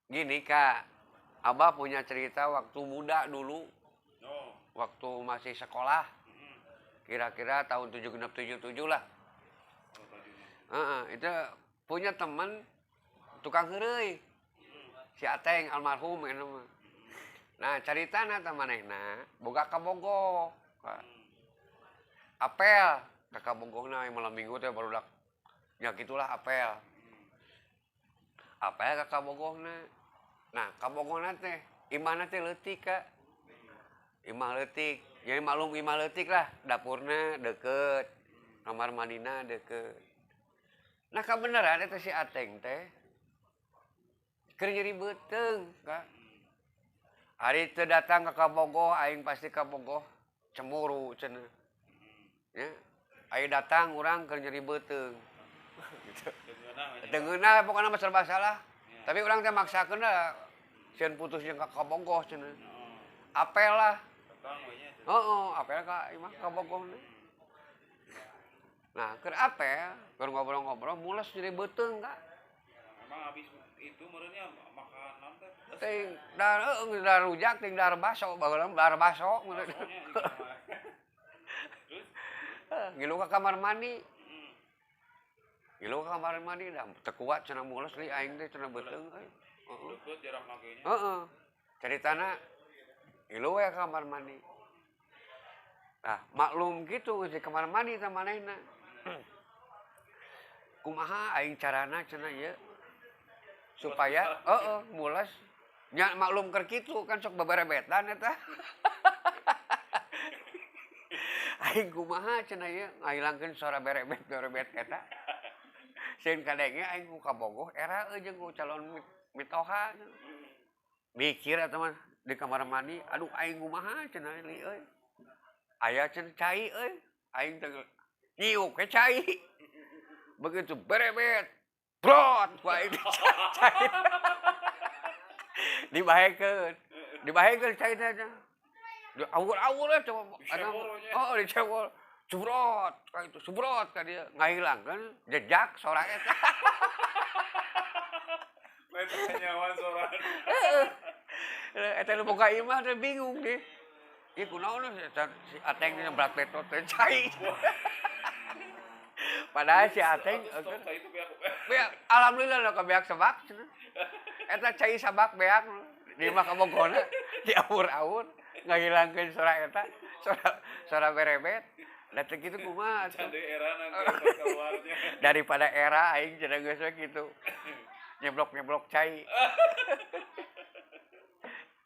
Gini Kak, Abah punya cerita waktu muda dulu, Oh, waktu masih sekolah, mm, kira-kira tahun 7677 lah. kalau tadi mah. Itu punya temen tukang heureuy, si Ateng almarhum eta mah. Nah, caritana teh manehna boga kabogoh. Apel, ka kabogongna malam Minggu teh barudak nya gitulah apel. Apel ka kabogohna. Nah, kabogohna teh imahna teh leutik, Kak. Imah leutik. Jadi maklum imah leutik lah, dapurna deket, kamar mandina deket. Nah, kabeneran eta si Ateng teh keur nyeri beuteung, Kak. Hari teu datang ke kabogoh, aing pasti kabogoh cemburu cenah. Ya. Aing datang urang keur nyeri beuteung. Gitu. Teu ngeunah pokona mah serba salah. Tapi urang teh maksakeun da sieun putus jeung ka kabogoh cenah. Apel lah. Datang we nya. Heeh, apel ka imah kabogohna. Nah, keur apel, keur ngobrol-ngobrol mules nyeri beuteung, Kak. Emang habis itu meureunnya makan naon teh? Ting da rujak ting da baso, baheula da baso meureun. Baksonya juga mah. Terus? Ngilu ka kamar mandi. Mm, Ngilu ka kamar mandi dah teu kuat cenah mules li aing teh cenah beuteung euy. Heeh. Deket jarak na ge nya. Heeh. Caritana ngilu we ka kamar mandi. Nah, maklum gitu di kamar mandi teh manehna. Kumaha aing carana cenah ieu supaya mules. Nya maklum keur kitu kan sok baberebetan eta. Aing kumaha cenah ieu ngahilangkeun suara berebet eta. Sieun kadenge aing ku kabogoh era jeung ku calon mitoha. Mikir eta mah di kamar mandi, aduh aing kumaha cenah li euy. Aya cenah cai euy. Aing teh nyiuk ke cai. Begitu berebet, brot ku aing cai. Dibahekeun cai teh. Awur-awur we coba dicebol. Cubrot ka itu, subrot ka dieu. Ngahilangkeun jejak sora eta. Lain teh nyawa soran. Eta nu boga imah teh bingung deh. Ieu kunaon si Ateng teh berat betot teh cai. Padahal si Ateng Stop tah itu beak. beak alhamdulillah lo beak sabak cenah. Eta cai sabak beak di imah kabogohna diawur-awur ngahilangkeun sora eta, sora berebet. Da teh kitu kumaha atuh. Cande erana keluarnya. Daripada era aing cenah geus we kitu. Nyeblok-nyeblok cai.